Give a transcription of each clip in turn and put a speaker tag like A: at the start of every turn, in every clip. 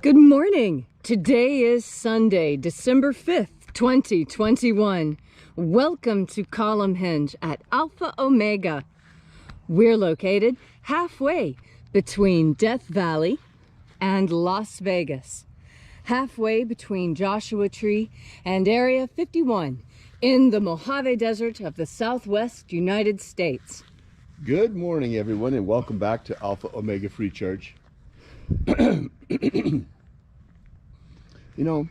A: Good morning. Today is Sunday, December 5th, 2021. Welcome to Column Hinge at Alpha Omega. We're located halfway between Death Valley and Las Vegas, halfway between Joshua Tree and Area 51 in the Mojave Desert of the Southwest United States.
B: Good morning, everyone, and welcome back to Alpha Omega Free Church. You know,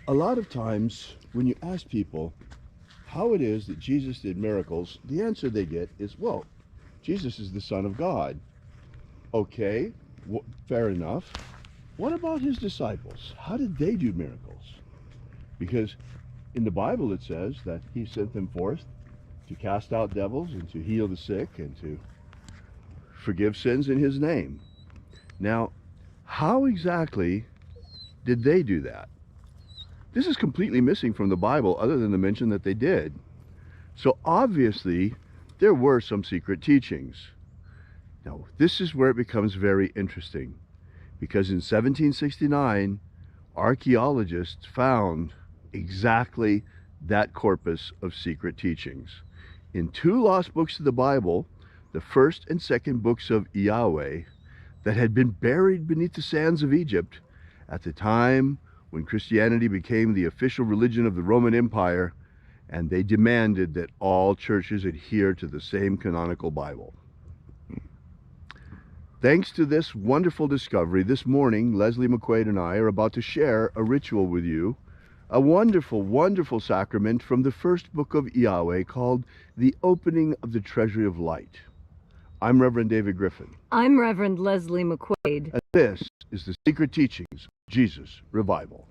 B: a lot of times when you ask people how it is that Jesus did miracles, the answer they get is, well, Jesus is the Son of God. Okay, fair enough. What about his disciples? How did they do miracles? Because in the Bible it says that he sent them forth to cast out devils and to heal the sick and to forgive sins in his name. Now, how exactly did they do that? This is completely missing from the Bible, other than the mention that they did. So obviously, there were some secret teachings. Now, this is where it becomes very interesting, because in 1769, archaeologists found exactly that corpus of secret teachings. In two lost books of the Bible, the first and second books of IAOE, that had been buried beneath the sands of Egypt at the time when Christianity became the official religion of the Roman Empire, and they demanded that all churches adhere to the same canonical Bible. Thanks to this wonderful discovery, this morning, Leslie McQuade and I are about to share a ritual with you, a wonderful, wonderful sacrament from the first book of IAOE called the Opening of the Treasury of Light. I'm Reverend David Griffin.
A: I'm Reverend Leslie McQuade.
B: And this is the secret teachings of Jesus Revival.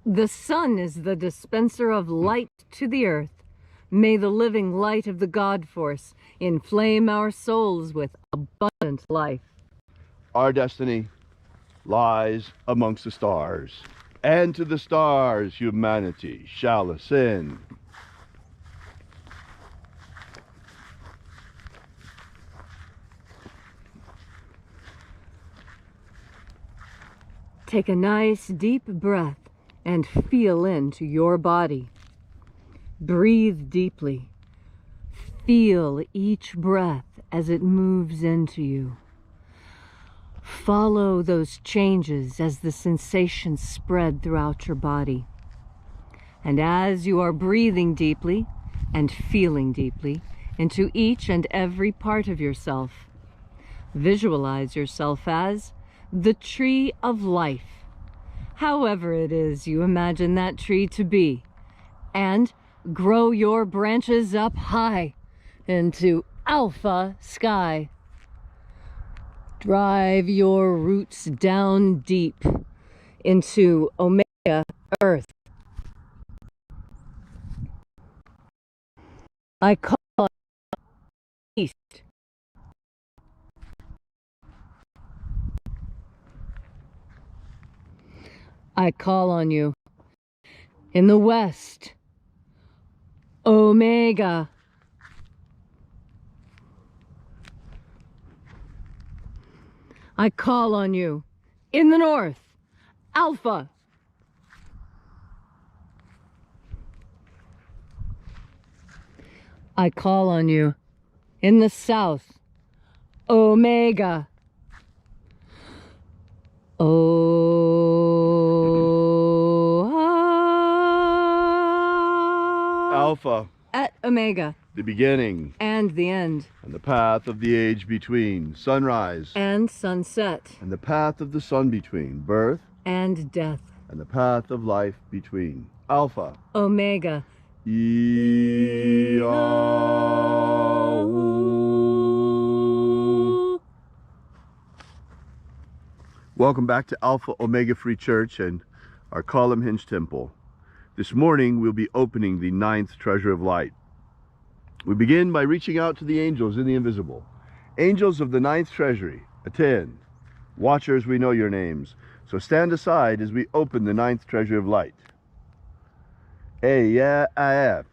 A: The sun is the dispenser of light to the earth. May the living light of the God force inflame our souls with abundant life.
B: Our destiny lies amongst the stars, and to the stars humanity shall ascend.
A: Take a nice deep breath and feel into your body. Breathe deeply. Feel each breath as it moves into you. Follow those changes as the sensations spread throughout your body. And as you are breathing deeply and feeling deeply into each and every part of yourself, visualize yourself as the tree of life, however it is you imagine that tree to be, and grow your branches up high into alpha sky. Drive your roots down deep into omega earth. I call on east. I call on you in the west, Omega. I call on you in the north, Alpha. I call on you in the south, Omega.
B: Alpha.
A: At Omega.
B: The beginning.
A: And the end.
B: And the path of the age between. Sunrise.
A: And sunset.
B: And the path of the sun between. Birth.
A: And death.
B: And the path of life between. Alpha.
A: Omega.
B: IAOE. Welcome back to Alpha Omega Free Church and our Column Hinge Temple. This morning we'll be opening the 9th Treasure of Light. We begin by reaching out to the angels in the invisible. Angels of the 9th Treasury, attend. Watchers, we know your names. So stand aside as we open the 9th Treasure of Light. IAOE.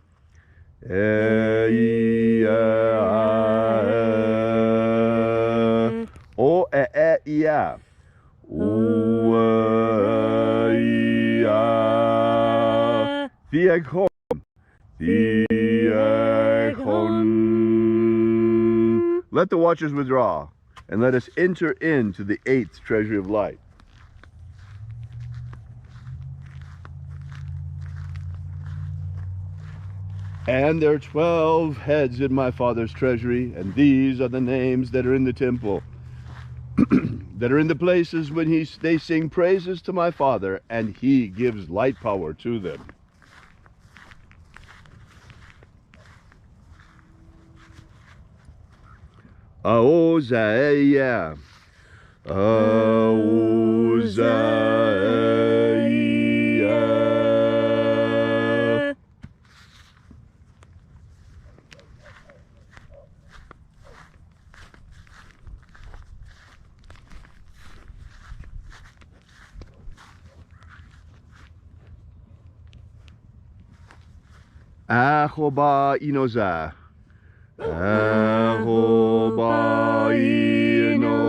B: IAOE. Theagon. Theagon. Let the watchers withdraw, and let us enter into the 8th treasury of light. And there are 12 heads in my Father's treasury, and these are the names that are in the temple, that are in the places when they sing praises to my Father, and he gives light power to them. Aozaiah. Aozaiah. Ahoba inoza. Ahoba inoza.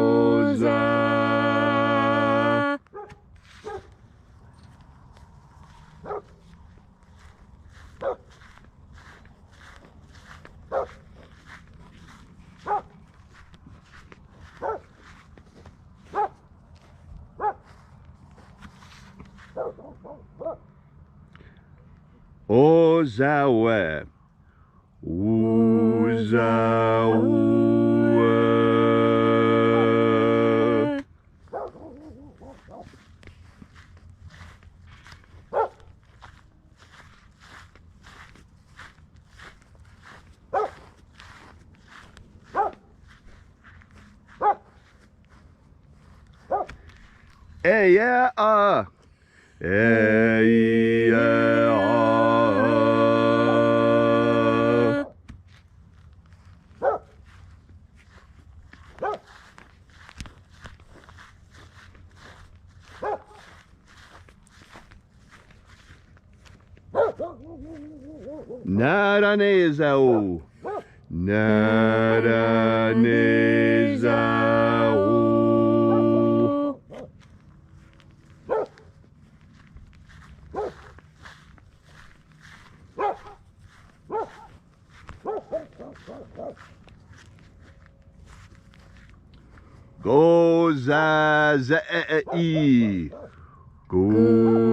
B: Ozawe. Uzawe. Yeah. Naranezau. Naranezau. Gozazai. Gozazai.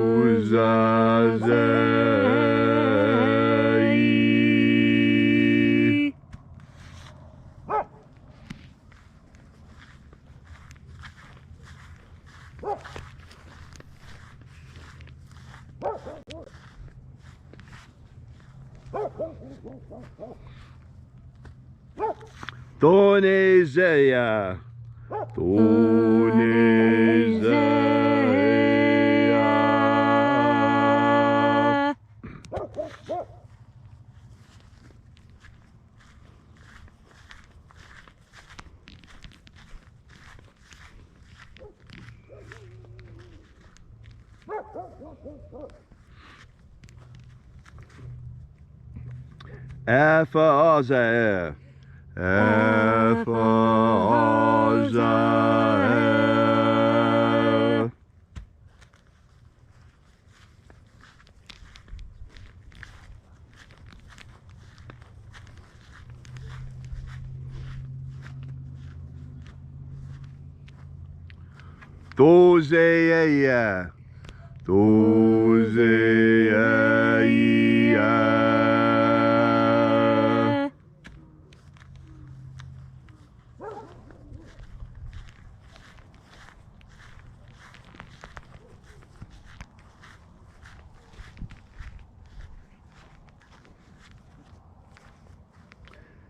B: Tonezeia. Tonezeia. Aphazair. Aphazair. Tozeia. Tozeia.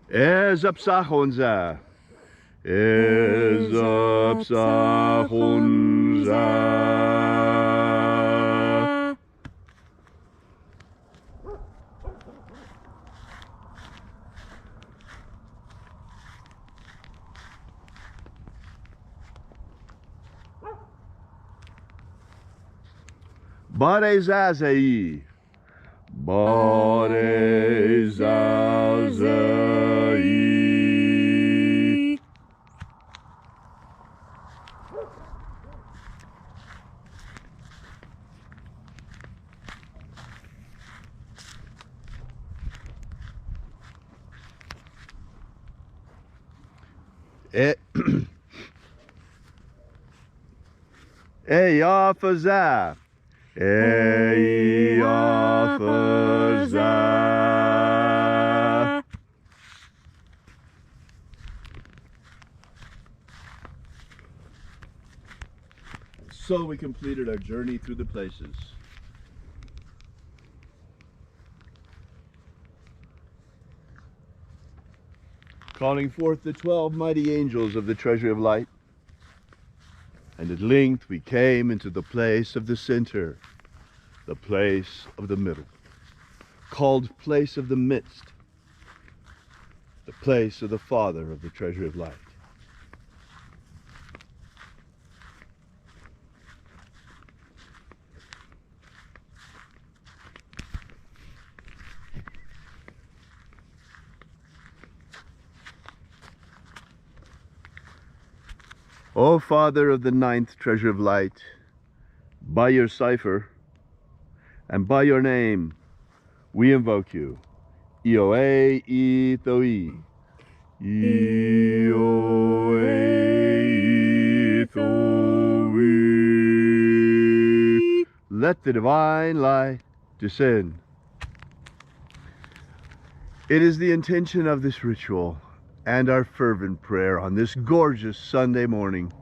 B: Ezapsachonza. Ezapsachonza. Barezazai. Barezazai. Eyafaza. Eyafaza. So we completed our journey through the places. Calling forth the 12 mighty angels of the treasury of light. And at length we came into the place of the center, the place of the middle, called place of the midst, the place of the Father of the treasury of light. O Father of the ninth treasure of light, by your cipher and by your name, we invoke you. IAOE I. IAOE I. Let the divine light descend. It is the intention of this ritual and our fervent prayer on this gorgeous Sunday morning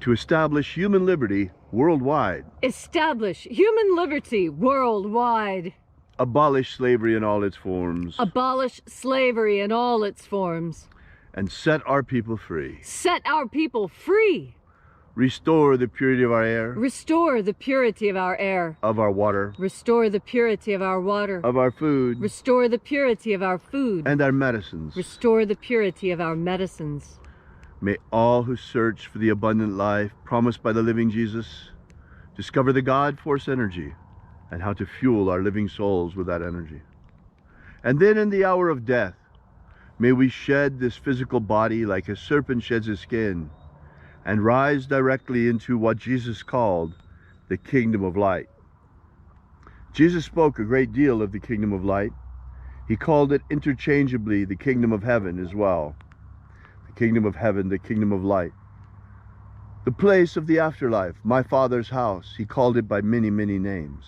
B: to establish human liberty worldwide.
A: Establish human liberty worldwide.
B: Abolish slavery in all its forms.
A: Abolish slavery in all its forms.
B: And set our people free.
A: Set our people free.
B: Restore the purity of our air.
A: Restore the purity of our air.
B: Of our water.
A: Restore the purity of our water.
B: Of our food.
A: Restore the purity of our food.
B: And our medicines.
A: Restore the purity of our medicines.
B: May all who search for the abundant life promised by the living Jesus discover the God force energy and how to fuel our living souls with that energy. And then in the hour of death, may we shed this physical body like a serpent sheds his skin and rise directly into what Jesus called the kingdom of light. Jesus spoke a great deal of the kingdom of light. He called it interchangeably the kingdom of heaven as well. The kingdom of heaven, the kingdom of light. The place of the afterlife, my Father's house, he called it by many, many names.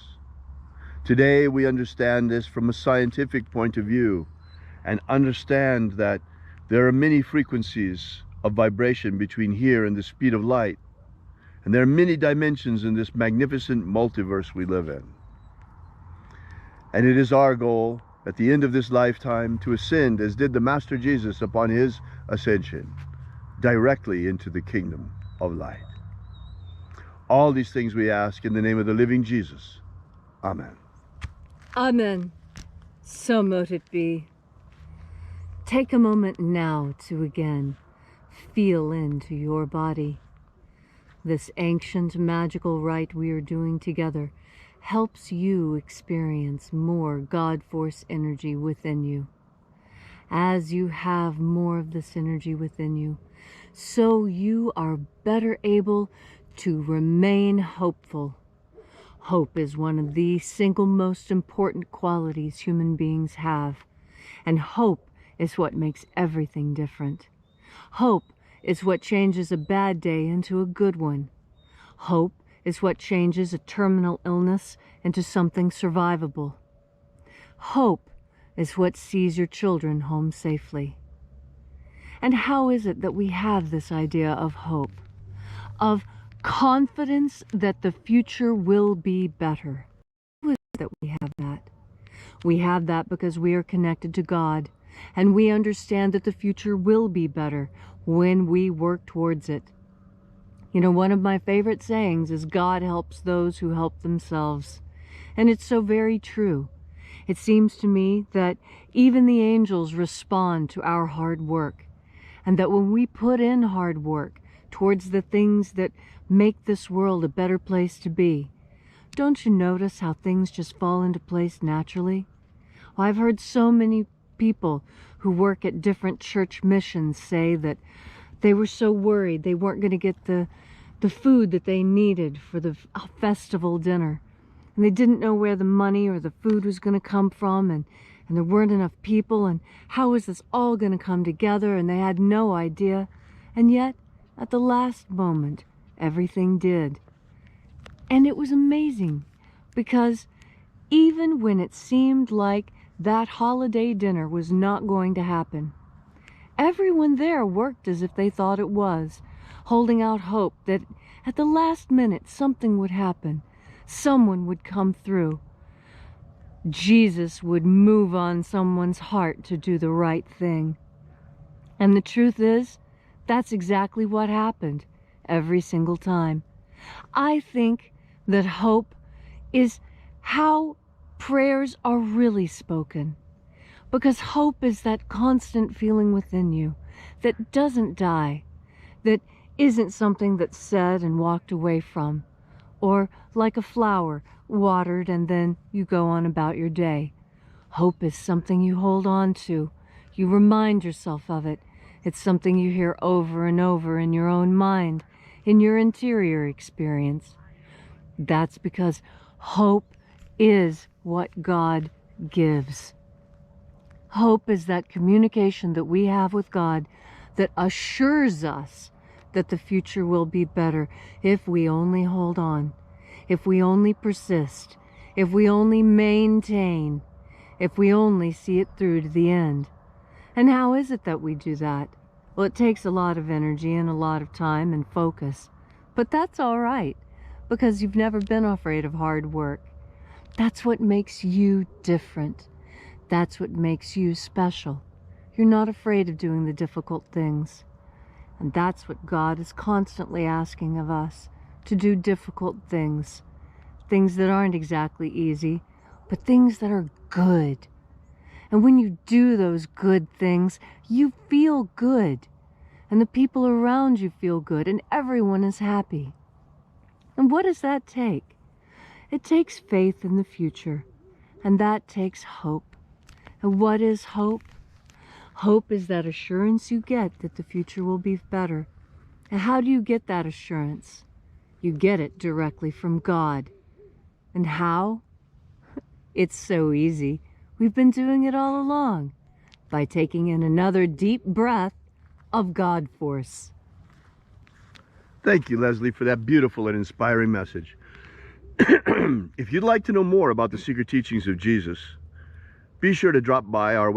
B: Today we understand this from a scientific point of view and understand that there are many frequencies of vibration between here and the speed of light. And there are many dimensions in this magnificent multiverse we live in. And it is our goal at the end of this lifetime to ascend, as did the Master Jesus upon his ascension, directly into the kingdom of light. All these things we ask in the name of the living Jesus. Amen.
A: Amen. So mote it be. Take a moment now to again feel into your body. This ancient magical rite we are doing together helps you experience more God force energy within you. As you have more of this energy within you, so you are better able to remain hopeful. Hope is one of the single most important qualities human beings have, and hope is what makes everything different. Hope is what changes a bad day into a good one. Hope is what changes a terminal illness into something survivable. Hope is what sees your children home safely. And how is it that we have this idea of hope, of confidence that the future will be better? How is it that we have that? We have that because we are connected to God, and we understand that the future will be better when we work towards it. You know, one of my favorite sayings is, God helps those who help themselves. And it's so very true. It seems to me that even the angels respond to our hard work, and that when we put in hard work towards the things that make this world a better place to be, don't you notice how things just fall into place naturally? Well, I've heard so many people who work at different church missions say that they were so worried they weren't going to get the food that they needed for the festival dinner. And they didn't know where the money or the food was going to come from. And and there weren't enough people, and how was this all going to come together, and they had no idea. And yet, at the last moment, everything did. And it was amazing, because even when it seemed like that holiday dinner was not going to happen, everyone there worked as if they thought it was, holding out hope that at the last minute something would happen. Someone would come through. Jesus would move on someone's heart to do the right thing. And the truth is, that's exactly what happened every single time. I think that hope is how prayers are really spoken. Because hope is that constant feeling within you that doesn't die, that isn't something that's said and walked away from, or like a flower, watered and then you go on about your day. Hope is something you hold on to. You remind yourself of it. It's something you hear over and over in your own mind, in your interior experience. That's because hope is what God gives. Hope is that communication that we have with God that assures us that the future will be better if we only hold on, if we only persist, if we only maintain, if we only see it through to the end. And how is it that we do that? Well, it takes a lot of energy and a lot of time and focus. But that's all right, because you've never been afraid of hard work. That's what makes you different. That's what makes you special. You're not afraid of doing the difficult things. And that's what God is constantly asking of us, to do difficult things. Things that aren't exactly easy, but things that are good. And when you do those good things, you feel good. And the people around you feel good, and everyone is happy. And what does that take? It takes faith in the future, and that takes hope. And what is hope? Hope is that assurance you get that the future will be better. And how do you get that assurance? You get it directly from God. And how? It's so easy. We've been doing it all along, by taking in another deep breath of God force.
B: Thank you, Leslie, for that beautiful and inspiring message. If you'd like to know more about the secret teachings of Jesus, be sure to drop by our website.